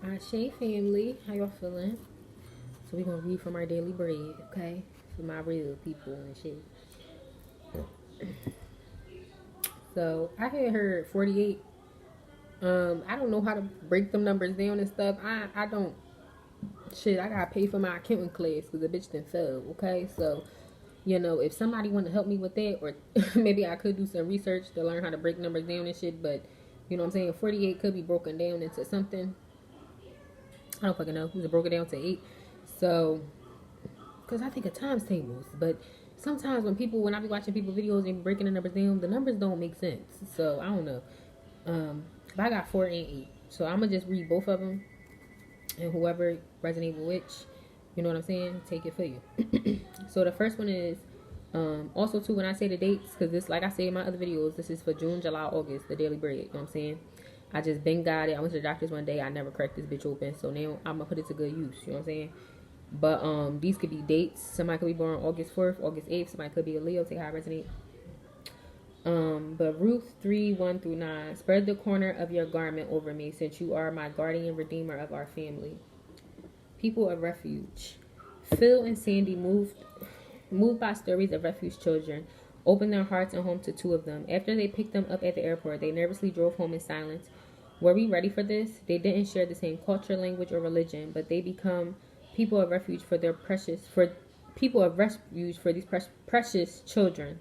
Ashe family, how y'all feeling? So we're gonna read from our daily bread, okay? For my real people and shit. So I had heard 48. I don't know how to break them numbers down and stuff. I don't shit. I gotta pay for my accounting class because the bitch didn't fail. Okay, so if somebody want to help me with that, or maybe I could do some research to learn how to break numbers down and shit. But you know what I'm saying? 48 could be broken down into something. I don't fucking know. It broken down to 8. So because I think of times tables, but sometimes when I be watching people videos and breaking the numbers down, the numbers don't make sense. So I don't know. But I got 4 and 8, so I'm gonna just read both of them, and whoever resonate with which, you know what I'm saying, take it for you. So the first one is also too, when I say the dates, because this, like I say in my other videos, this is for June, July, August, the daily bread. You know what I'm saying? I just been got it. I went to the doctor's one day. I never cracked this bitch open, so now I'm gonna put it to good use. You know what I'm saying? But these could be dates. Somebody could be born August 4th, August 8th. Somebody could be a Leo. Take how I resonate. But Ruth 3:1-9. Spread the corner of your garment over me, since you are my guardian redeemer of our family. People of refuge. Phil and Sandy moved by stories of refuge children, opened their hearts and home to 2 of them. After they picked them up at the airport, they nervously drove home in silence. Were we ready for this? They didn't share the same culture, language, or religion, but they become people of refuge for these precious children.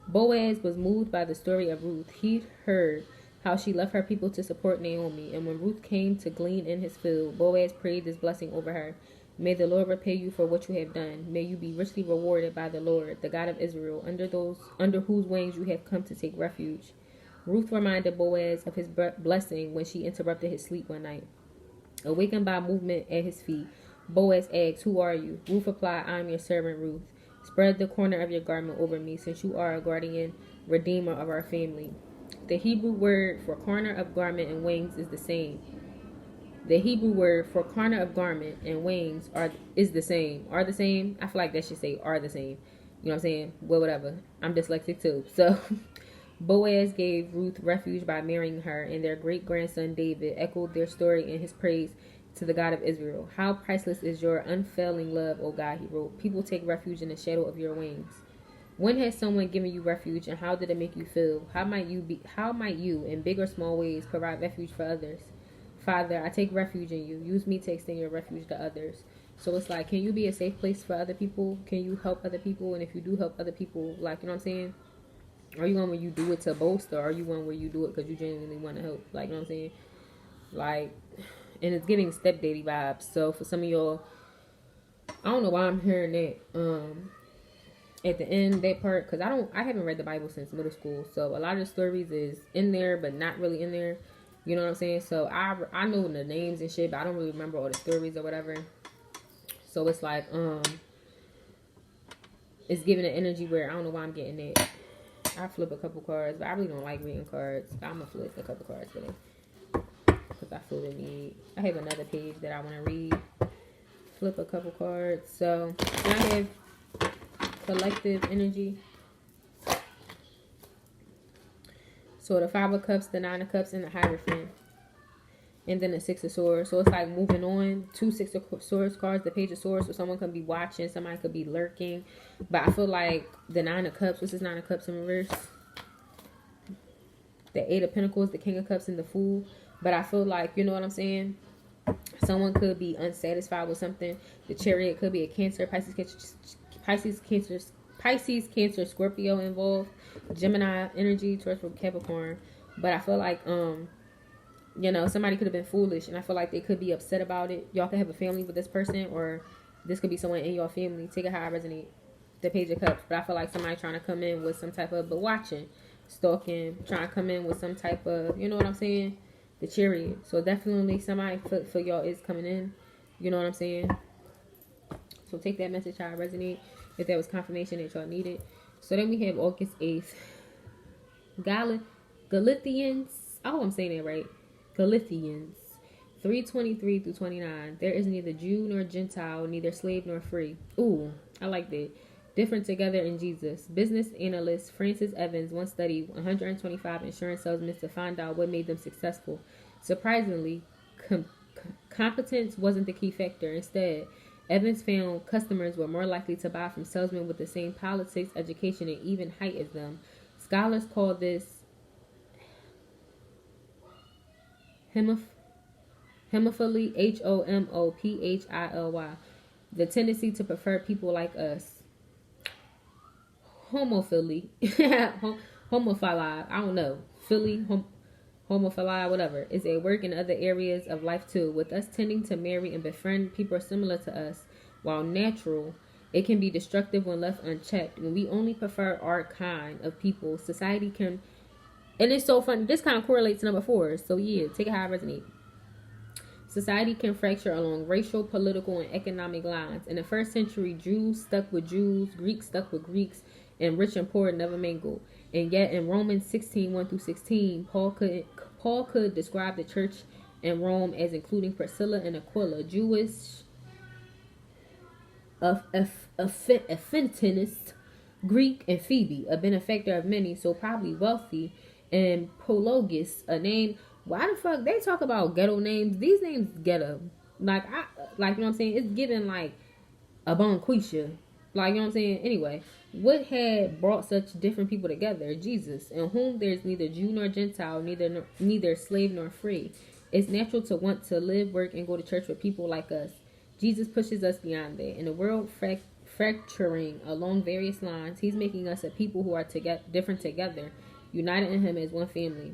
Boaz was moved by the story of Ruth. He heard how she left her people to support Naomi, and when Ruth came to glean in his field, Boaz prayed this blessing over her. May the Lord repay you for what you have done. May you be richly rewarded by the Lord, the God of Israel, under whose wings you have come to take refuge. Ruth reminded Boaz of his blessing when she interrupted his sleep one night. Awakened by movement at his feet, Boaz asked, "Who are you?" Ruth replied, "I am your servant Ruth. Spread the corner of your garment over me, since you are a guardian redeemer of our family." The Hebrew word for corner of garment and wings is the same. The Hebrew word for corner of garment and wings is the same. Are the same? I feel like that should say are the same. You know what I'm saying? Well, whatever. I'm dyslexic too. So Boaz gave Ruth refuge by marrying her, and their great-grandson David echoed their story in his praise to the God of Israel. How priceless is your unfailing love, O God, he wrote. People take refuge in the shadow of your wings. When has someone given you refuge, and how did it make you feel? How might you, in big or small ways, provide refuge for others? Father, I take refuge in you. Use me to extend your refuge to others. So it's like, can you be a safe place for other people? Can you help other people? And if you do help other people, like, you know what I'm saying? Are you one where you do it to boast, or are you one where you do it because you genuinely want to help? Like, you know what I'm saying? Like, and it's giving stepdaddy vibes. So for some of y'all, I don't know why I'm hearing that at the end, that part, because I haven't read the Bible since middle school, so a lot of the stories is in there but not really in there, you know what I'm saying? So I know the names and shit, but I don't really remember all the stories or whatever. So it's like it's giving an energy where I don't know why I'm getting that. I flip a couple cards, but I really don't like reading cards. I'm gonna flip a couple cards for them because I feel the need. I have another page that I want to read. Flip a couple cards. So I have collective energy. So the 5 of Cups, the 9 of Cups, and the Hierophant. And then the 6 of Swords. So it's like moving on. 2 6 of Swords cards, the Page of Swords. So someone could be watching, somebody could be lurking. But I feel like the 9 of Cups, what's this 9 of Cups in reverse? The 8 of Pentacles, the King of Cups, and the Fool. But I feel like, you know what I'm saying? Someone could be unsatisfied with something. The Chariot could be a Cancer, Pisces, Cancer, Scorpio involved. Gemini energy, Taurus, Capricorn. But I feel like, somebody could have been foolish, and I feel like they could be upset about it. Y'all could have a family with this person, or this could be someone in your family. Take it how I resonate. The Page of Cups. But I feel like somebody trying to come in with some type of, but watching, stalking, trying to come in with some type of, you know what I'm saying? The Chariot. So definitely somebody for y'all is coming in. You know what I'm saying? So take that message how I resonate. If that was confirmation that y'all needed. So then we have August 8th. Galatians. Oh, I'm saying that right. Galatians 3:23-29. There is neither Jew nor Gentile, neither slave nor free. Ooh, I like that. Different together in Jesus. Business analyst Francis Evans once studied 125 insurance salesmen to find out what made them successful. Surprisingly, competence wasn't the key factor. Instead, Evans found customers were more likely to buy from salesmen with the same politics, education, and even height as them. Scholars call this homophily, homophily, the tendency to prefer people like us. Homophily, homophili, I don't know, homophili, whatever, is a work in other areas of life too, with us tending to marry and befriend people similar to us. While natural, it can be destructive when left unchecked. When we only prefer our kind of people, society can, and it's so funny, this kind of correlates to number 4, so yeah, take it how it resonates. Society can fracture along racial, political, and economic lines. In the first century, Jews stuck with Jews, Greeks stuck with Greeks, and rich and poor never mingled. And yet in Romans 16, 1-16, Paul could describe the church in Rome as including Priscilla and Aquila, Jewish Affinitist, Greek, and Phoebe, a benefactor of many, so probably wealthy, and Pologus, a name. Why the fuck they talk about ghetto names? These names ghetto. Like, you know what I'm saying? It's given like a Bonquisha. Like, you know what I'm saying? Anyway, what had brought such different people together? Jesus, in whom there's neither Jew nor Gentile, neither slave nor free. It's natural to want to live, work, and go to church with people like us. Jesus pushes us beyond that. In a world fracturing along various lines, he's making us a people who are different together, united in him as one family.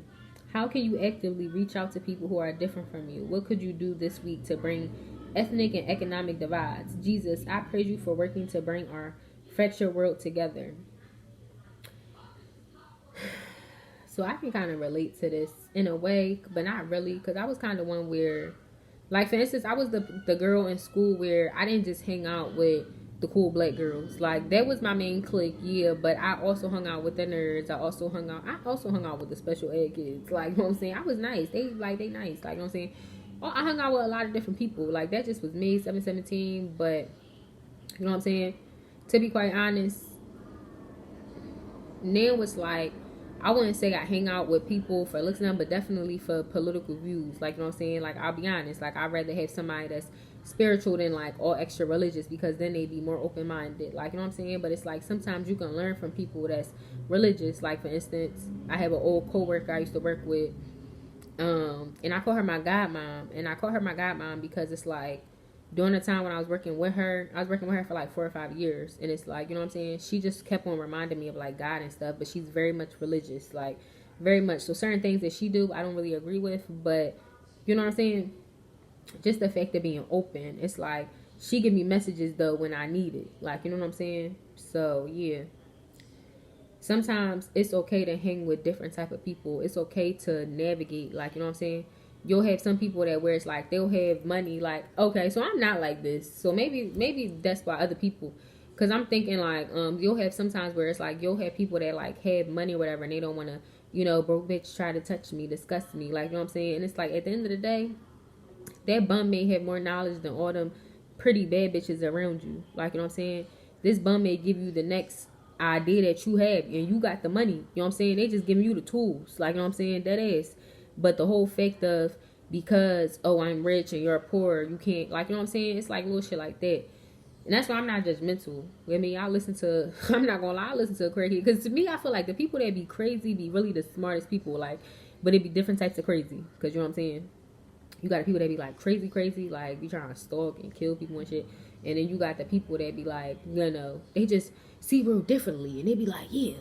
How can you actively reach out to people who are different from you? What could you do this week to bring ethnic and economic divides? Jesus, I praise you for working to bring our fractured world together. So I can kind of relate to this in a way, but not really, because I was kind of one where, like, for instance, I was the girl in school where I didn't just hang out with the cool black girls. Like, that was my main clique, yeah, but I also hung out with the nerds. I also hung out with the special ed kids. Like, you know what I'm saying? I was nice. They nice. Like, you know what I'm saying? I hung out with a lot of different people. Like, that just was me, 717, but, you know what I'm saying? To be quite honest, now it's like, I wouldn't say I hang out with people for looks now, but definitely for political views. Like, you know what I'm saying? Like, I'll be honest. Like, I'd rather have somebody that's spiritual than, like, all extra religious, because then they be more open-minded. Like, you know what I'm saying? But it's like, sometimes you can learn from people that's religious. Like, for instance, I have an old co-worker I used to work with. And I call her my godmom. And I call her my godmom because it's like, during the time when I was working with her for like 4 or 5 years. And it's like, you know what I'm saying? She just kept on reminding me of, like, God and stuff. But she's very much religious. Like, very much. So certain things that she do, I don't really agree with. But, you know what I'm saying? Just the fact of being open. It's like, she give me messages, though, when I need it. Like, you know what I'm saying? So, yeah. Sometimes it's okay to hang with different type of people. It's okay to navigate. Like, you know what I'm saying? You'll have some people that where it's like they'll have money, like, okay, so I'm not like this, so maybe that's why other people, because I'm thinking like you'll have sometimes where it's like you'll have people that like have money or whatever, and they don't want to, you know, bro bitch try to touch me, disgust me, like, you know what I'm saying? And it's like, at the end of the day, that bum may have more knowledge than all them pretty bad bitches around you. Like, you know what I'm saying? This bum may give you the next idea that you have, and you got the money, you know what I'm saying? They just giving you the tools, like, you know what I'm saying? That is. But the whole fact of, because, oh, I'm rich and you're poor, you can't, like, you know what I'm saying? It's like little shit like that. And that's why I'm not judgmental. I mean, I'm not gonna lie, I listen to a crazy, because to me, I feel like the people that be crazy be really the smartest people, like, but it be different types of crazy, because, you know what I'm saying? You got the people that be like crazy, like, be trying to stalk and kill people and shit. And then you got the people that be like, you know, they just see real differently, and they be like, yeah,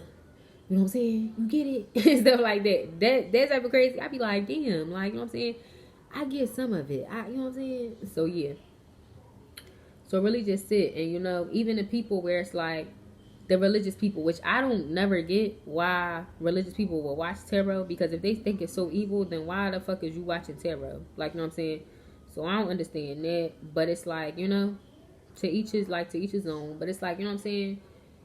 you know what I'm saying? You get it? And stuff like that. That type of crazy. I be like, damn, like, you know what I'm saying? I get some of it. You know what I'm saying? So, yeah. So, really just sit. And, you know, even the people where it's like, the religious people, which I don't never get why religious people will watch tarot. Because if they think it's so evil, then why the fuck is you watching tarot? Like, you know what I'm saying? So, I don't understand that. But it's like, you know, to each his own. But it's like, you know what I'm saying?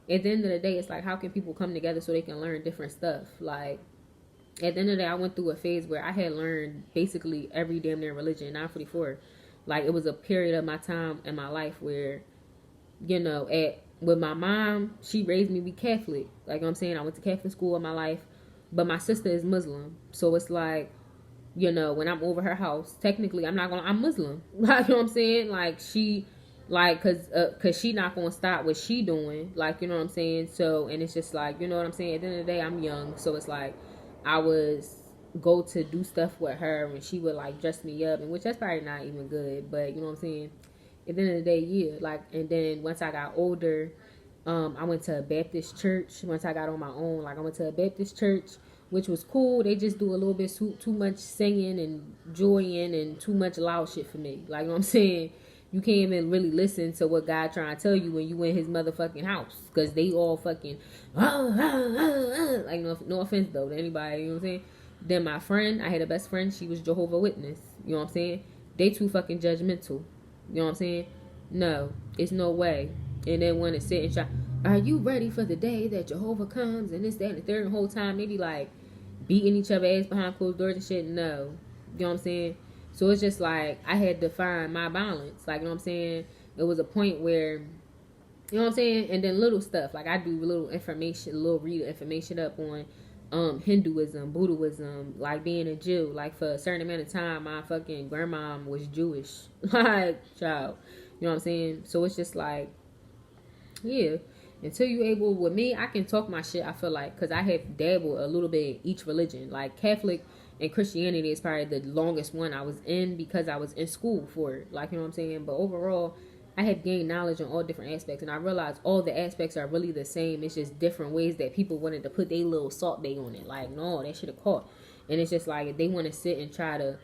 At the end of the day, it's like, how can people come together so they can learn different stuff? Like, at the end of the day, I went through a phase where I had learned basically every damn near religion, 944. Like, it was a period of my time in my life where, you know, with my mom, she raised me to be Catholic. Like, you know what I'm saying? I went to Catholic school in my life, but my sister is Muslim. So it's like, you know, when I'm over her house, technically I'm Muslim. Like, you know what I'm saying? Like, cause she not gonna stop what she doing. Like, you know what I'm saying? So, and it's just like, you know what I'm saying? At the end of the day, I'm young. So it's like, I was go to do stuff with her and she would like dress me up, and which that's probably not even good, but you know what I'm saying? At the end of the day, yeah. Like, and then once I got older, I went to a Baptist church. Once I got on my own, like I went to a Baptist church, which was cool. They just do a little bit too much singing and joying and too much loud shit for me. Like, you know what I'm saying? You can't even really listen to what God trying to tell you when you in his motherfucking house. Because they all fucking, like, no offense though to anybody, you know what I'm saying? Then my friend, I had a best friend, she was Jehovah's Witness. You know what I'm saying? They too fucking judgmental. You know what I'm saying? No, it's no way. And then when it sit and try, are you ready for the day that Jehovah comes and this, that, and the third, and the whole time they be like beating each other ass behind closed doors and shit? No. You know what I'm saying? So it's just like I had to find my balance. Like, you know what I'm saying? It was a point where, you know what I'm saying? And then little stuff. Like I do little read information up on Hinduism, Buddhism, like being a Jew. Like for a certain amount of time my fucking grandma was Jewish. Like, child. You know what I'm saying? So it's just like, yeah, until you able, with me, I can talk my shit, I feel like, because I have dabbled a little bit in each religion. Like Catholic and Christianity is probably the longest one I was in because I was in school for it. Like, you know what I'm saying? But overall, I had gained knowledge on all different aspects, and I realized all the aspects are really the same. It's just different ways that people wanted to put their little salt bay on it. Like, no, that should have caught. And it's just like, if they want to sit and try to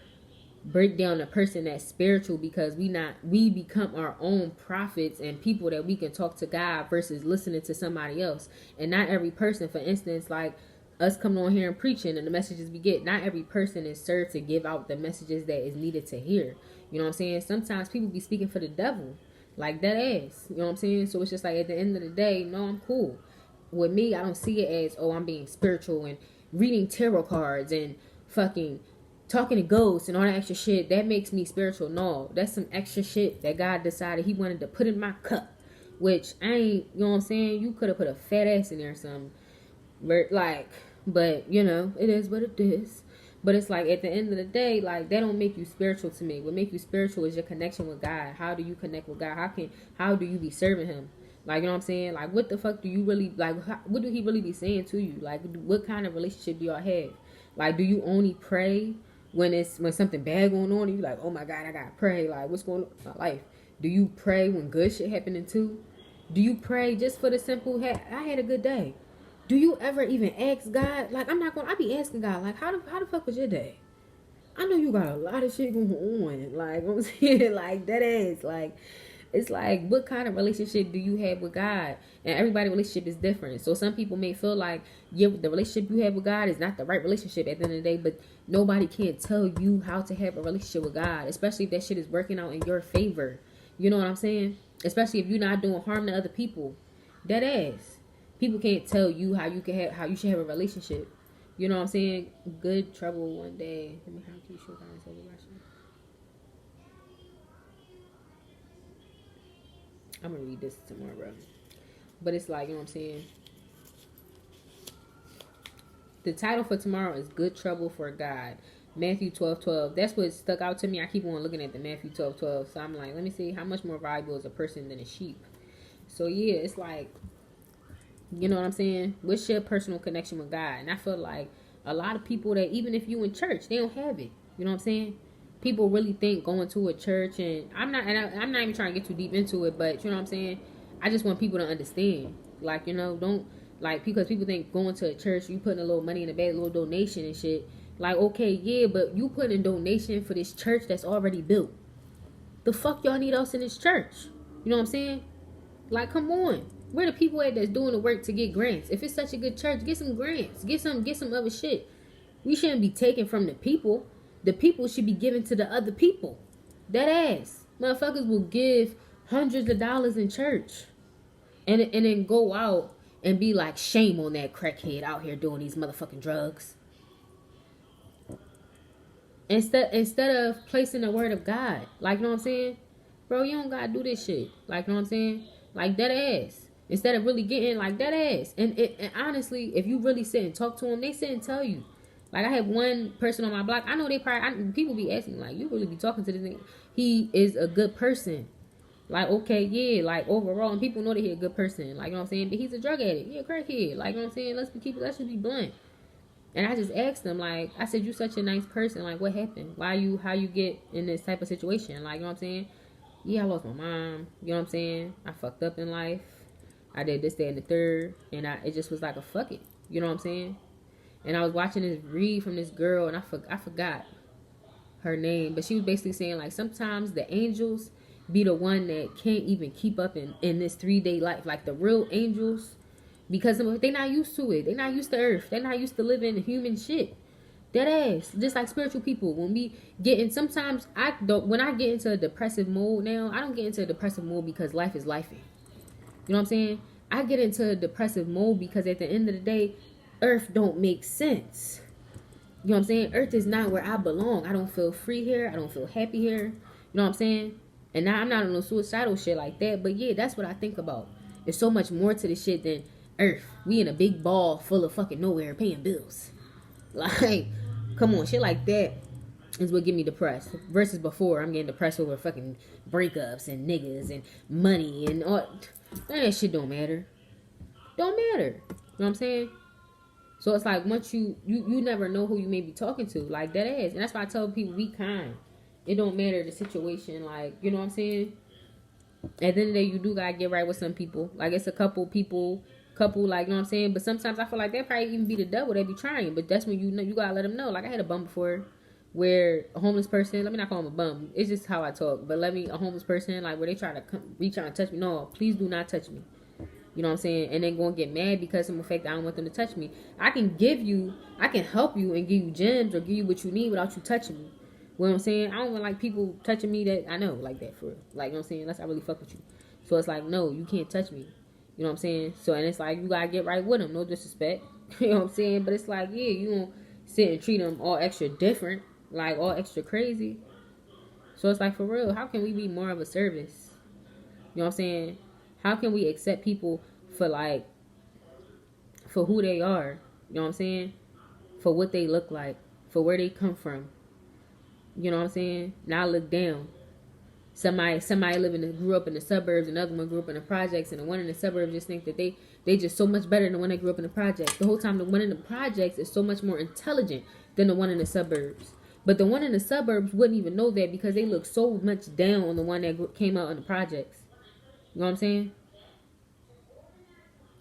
break down a person that's spiritual, because we become our own prophets and people that we can talk to God versus listening to somebody else. And not every person, for instance, like us coming on here and preaching and the messages we get, not every person is served to give out the messages that is needed to hear. You know what I'm saying? Sometimes people be speaking for the devil, like that ass. You know what I'm saying? So it's just like, at the end of the day, no, I'm cool. With me, I don't see it as, oh, I'm being spiritual and reading tarot cards and fucking talking to ghosts and all that extra shit. That makes me spiritual. No, that's some extra shit that God decided he wanted to put in my cup, which I ain't, you know what I'm saying? You could have put a fat ass in there or something. Like, but you know, it is what it is. But it's like, at the end of the day, like, that don't make you spiritual to me. What make you spiritual is your connection with God. How do you connect with God? How do you be serving him? Like, you know what I'm saying? Like, what the fuck do you really, like, what do he really be saying to you? Like, what kind of relationship do y'all have? Like, do you only pray when something bad going on and you like, oh my God, I gotta pray, like, what's going on in my life? Do you pray when good shit happening too? Do you pray just for the simple, I had a good day? Do you ever even ask God? Like, I be asking God, like, how the fuck was your day? I know you got a lot of shit going on. Like, I'm saying, like, that ass, like, it's like, what kind of relationship do you have with God? And everybody's relationship is different. So some people may feel like, yeah, the relationship you have with God is not the right relationship at the end of the day, but nobody can tell you how to have a relationship with God, especially if that shit is working out in your favor. You know what I'm saying? Especially if you're not doing harm to other people. That ass. People can't tell you how you should have a relationship. You know what I'm saying? Good trouble one day. Let me keep sure I'm gonna read this tomorrow. But it's like, you know what I'm saying? The title for tomorrow is Good Trouble for God. Matthew 12:12. That's what stuck out to me. I keep on looking at the Matthew 12:12. So I'm like, let me see how much more valuable is a person than a sheep. So yeah, it's like, you know what I'm saying? What's your personal connection with God? And I feel like a lot of people that, even if you in church, they don't have it. You know what I'm saying? People really think going to a church, and I'm not even trying to get too deep into it, but you know what I'm saying? I just want people to understand. Like, you know, don't, like, because people think going to a church, you putting a little money in the bag, a little donation and shit. Like, okay, yeah, but you putting a donation for this church that's already built. The fuck y'all need us in this church? You know what I'm saying? Like, come on. Where the people at that's doing the work to get grants? If it's such a good church, get some grants. Get some other shit. We shouldn't be taking from the people. The people should be giving to the other people. That ass. Motherfuckers will give hundreds of dollars in church. And then go out and be like, shame on that crackhead out here doing these motherfucking drugs. Instead of placing the word of God. Like, you know what I'm saying? Bro, you don't gotta do this shit. Like, you know what I'm saying? Like, that ass. Instead of really getting like that ass. And honestly, if you really sit and talk to them, they sit and tell you. Like, I have one person on my block. I know they probably, people be asking, like, you really be talking to this nigga. He is a good person. Like, okay, yeah, like, overall, and people know that he a good person. Like, you know what I'm saying? But he's a drug addict. He a crackhead. Like, you know what I'm saying? Let's just be blunt. And I just asked him, like, I said, you such a nice person. Like, what happened? How you get in this type of situation? Like, you know what I'm saying? Yeah, I lost my mom. You know what I'm saying? I fucked up in life. I did this, that, and the third. And it just was like a fuck it. You know what I'm saying? And I was watching this read from this girl, and I forgot her name. But she was basically saying, like, sometimes the angels be the one that can't even keep up in this 3-day life. Like, the real angels, because they're not used to it. They're not used to earth. They're not used to living human shit. Dead ass. Just like spiritual people. When we get in, sometimes when I get into a depressive mode now, I don't get into a depressive mode because life is lifing. You know what I'm saying? I get into a depressive mode because at the end of the day, earth don't make sense. You know what I'm saying? Earth is not where I belong. I don't feel free here. I don't feel happy here. You know what I'm saying? And now I'm not on no suicidal shit like that. But yeah, that's what I think about. There's so much more to this shit than earth. We in a big ball full of fucking nowhere paying bills. Like, come on, shit like that is what get me depressed. Versus before, I'm getting depressed over fucking breakups and niggas and money and all. None of that shit don't matter. Don't matter. You know what I'm saying? So it's like, once you never know who you may be talking to. Like, that ass. And that's why I tell people, be kind. It don't matter the situation. Like, you know what I'm saying? At the end of the day, you do gotta get right with some people. Like, it's a couple, like, you know what I'm saying? But sometimes I feel like that probably even be the devil that be trying. But that's when you know, you gotta let them know. Like, I had a bum before where a homeless person, let me not call him a bum. It's just how I talk. But a homeless person, like, where they try to reach out and touch me. No, please do not touch me. You know what I'm saying? And then go and get mad because of the fact that I don't want them to touch me. I can help you and give you gems or give you what you need without you touching me. You know what I'm saying? I don't want, like, people touching me that I know like that for real. Like, you know what I'm saying? Unless I really fuck with you. So it's like, no, you can't touch me. You know what I'm saying? So, and it's like, you gotta get right with them. No disrespect. You know what I'm saying? But it's like, yeah, you don't sit and treat them all extra different. Like, all extra crazy. So it's like, for real, how can we be more of a service? You know what I'm saying? How can we accept people for who they are? You know what I'm saying? For what they look like. For where they come from. You know what I'm saying? Now look down. Somebody grew up in the suburbs, and the other one grew up in the projects, and the one in the suburbs just think that they just so much better than the one that grew up in the projects. The whole time the one in the projects is so much more intelligent than the one in the suburbs. But the one in the suburbs wouldn't even know that because they look so much down on the one that came out in the projects. You know what I'm saying?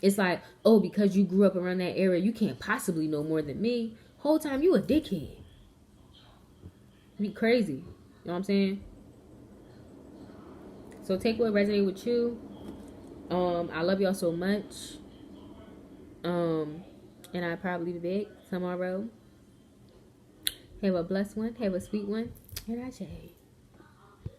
It's like, oh, because you grew up around that area, you can't possibly know more than me. Whole time you a dickhead. Be crazy. You know what I'm saying? So take what resonates with you. I love y'all so much. And I'll probably be back tomorrow. Have a blessed one. Have a sweet one. And I say.